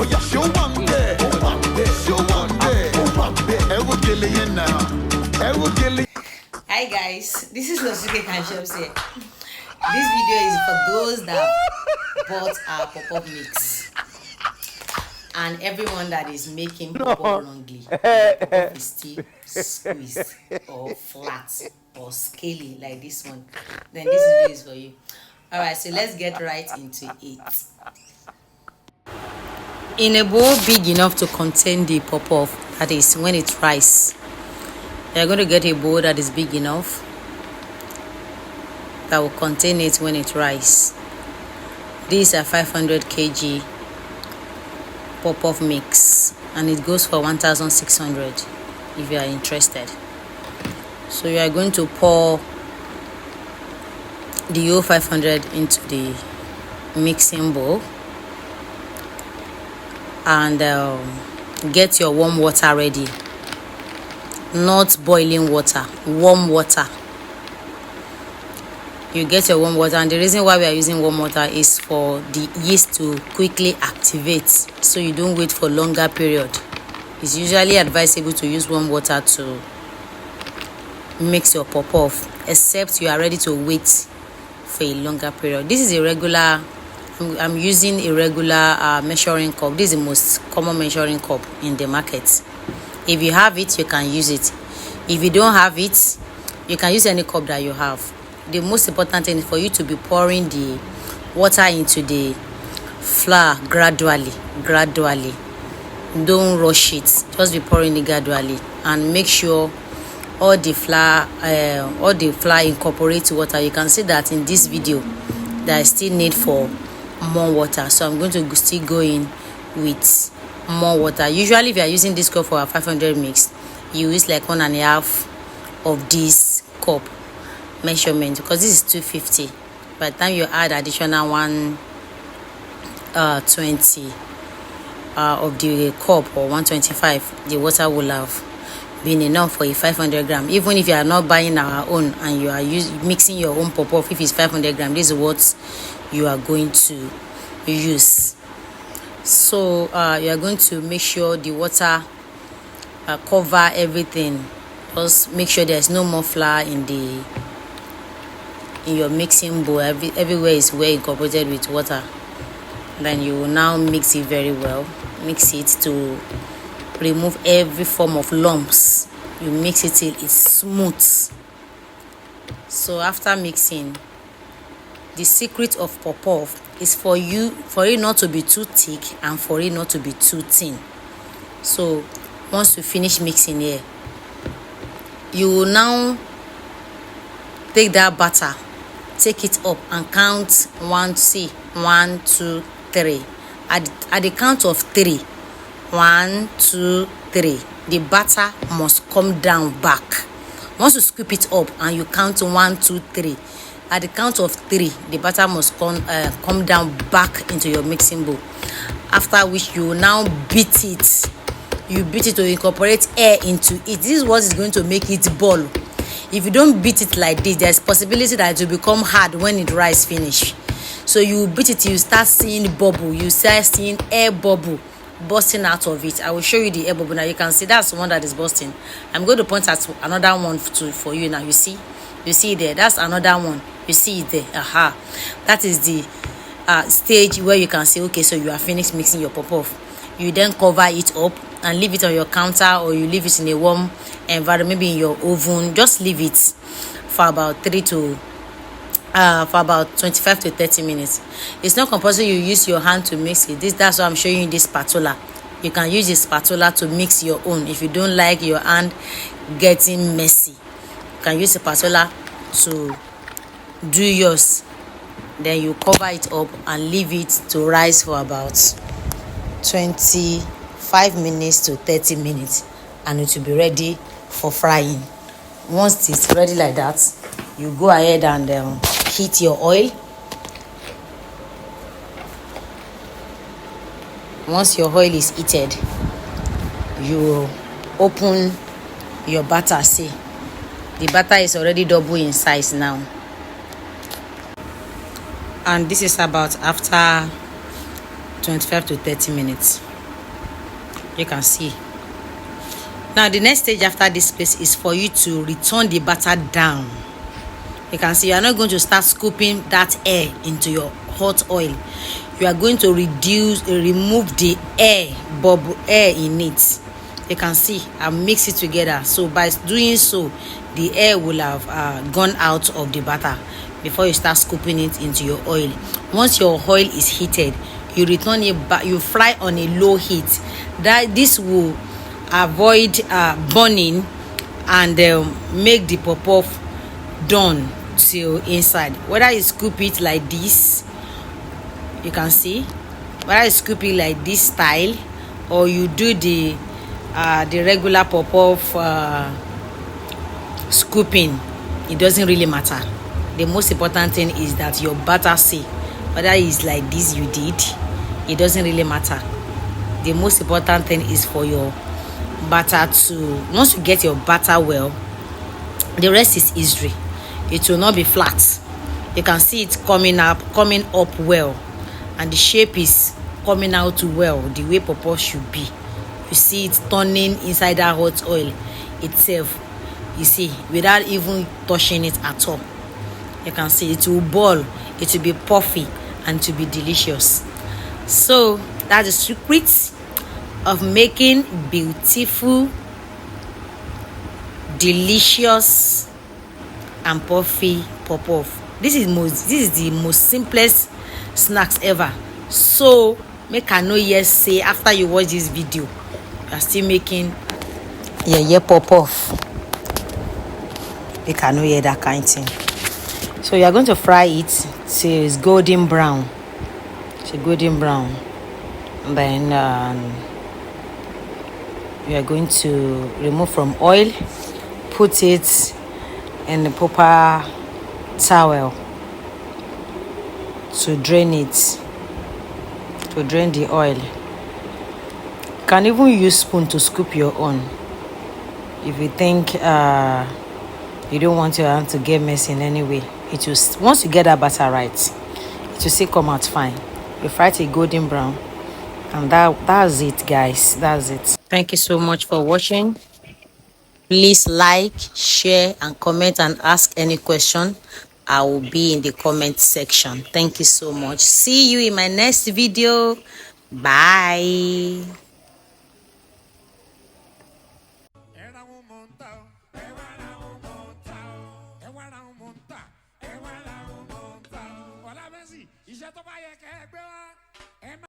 yeah, show one day. Show one day. Hi guys, this is Nosuke Kashops here. This video is for those that bought our pop-up mix and everyone that is making pop-up wrongly. Pop-up is still squeezed or flat or scaly like this one. Then this video is for you. Alright, so let's get right into it. In a bowl big enough to contain the pop-up, that is when it rises, you're going to get a bowl that is big enough that will contain it when it rises. These are 500 kg pop-up mix and it goes for 1,600 if you are interested. So you are going to pour the whole 500 into the mixing bowl and get your warm water ready. Not boiling water, warm water. You get your warm water, and the reason why we are using warm water is for the yeast to quickly activate, so you don't wait for longer period. It's usually advisable to use warm water to mix your pop-off, except you are ready to wait for a longer period. This is a regular, I'm using a regular measuring cup. This is the most common measuring cup in the market. If you have it, you can use it. If you don't have it, you can use any cup that you have. The most important thing is for you to be pouring the water into the flour gradually. Don't rush it. Just be pouring it gradually and make sure all the flour incorporates water. You can see that in this video there is still need for more water, so I'm going to still go in with more water. Usually if you are using this cup for a 500 mix, you use like 1.5 of this cup measurement, because this is 250. By the time you add additional 120 of the cup or 125, the water will have been enough for a 500 gram. Even if you are not buying our own and you are mixing your own pop-off, if it's 500 gram, this is what you are going to use. So you are going to make sure the water cover everything. Just make sure there's no more flour in your mixing bowl. Everywhere is well incorporated with water. Then you will now mix it very well. Mix it to remove every form of lumps. You mix it till it's smooth. So after mixing, the secret of pop-off is for it not to be too thick and for it not to be too thin. So once you finish mixing here, you will now take that batter, take it up and count 1, 2, 3. At the count of 3, 1, 2, 3, the batter must come down back. Once you scoop it up and you count 1, 2, 3, at the count of 3, the batter must come down back into your mixing bowl. After which you will now beat it. You beat it to incorporate air into it. This is what is going to make it ball. If you don't beat it like this, there's possibility that it will become hard when it rises finish. So you beat it, you start seeing bubble. You start seeing air bubble bursting out of it. I will show you the air bubble now. You can see that's the one that is bursting. I'm going to point at another one for you now. You see there, that's another one. You see it there. That is the stage where you can say, okay, so you are finished mixing your pop-off. You then cover it up and leave it on your counter, or you leave it in a warm environment, maybe in your oven. Just leave it for about 25 to 30 minutes. It's not compulsory you use your hand to mix it. That's why I'm showing you this spatula. You can use this spatula to mix your own. If you don't like your hand getting messy, you can use a spatula to do yours. Then you cover it up and leave it to rise for about 25 minutes to 30 minutes, and it will be ready for frying. Once it's ready like that, you go ahead and heat your oil. Once your oil is heated, you open your batter. See, the batter is already double in size now, and this is about after 25 to 30 minutes. You can see. Now the next stage after this place is for you to return the butter down. You can see you are not going to start scooping that air into your hot oil. You are going to remove the air, bubble air in it. You can see and mix it together. So by doing so, the air will have gone out of the butter before you start scooping it into your oil. Once your oil is heated, you return it back. You fry on a low heat. This will avoid burning and make the puff done till inside. Whether you scoop it like this, you can see, whether you scoop it like this style, or you do the regular puff scooping, it doesn't really matter. The most important thing is that your butter see. Whether it's like this you did, it doesn't really matter. The most important thing is for your butter to, once you get your butter well, the rest is easy. It will not be flat. You can see it coming up well, and the shape is coming out well, the way puff should be. You see it turning inside that hot oil itself, you see, without even touching it at all. You can see it will boil, it will be puffy, and to be delicious. So that's the secret of making beautiful, delicious, and puffy puff. This is the most simplest snacks ever. So make I know yes say after you watch this video, you are still making puff. Make I know that kind of thing. So you are going to fry it till it's golden brown. Then you are going to remove from oil, put it in the proper towel to drain the oil. You can even use spoon to scoop your own if you think you don't want your hand to get messy in any way. It will, once you get that butter right, it will still come out fine. You fry it a golden brown, and that's it, guys. That's it. Thank you so much for watching. Please like, share, and comment, and ask any question. I will be in the comment section. Thank you so much. See you in my next video. Bye.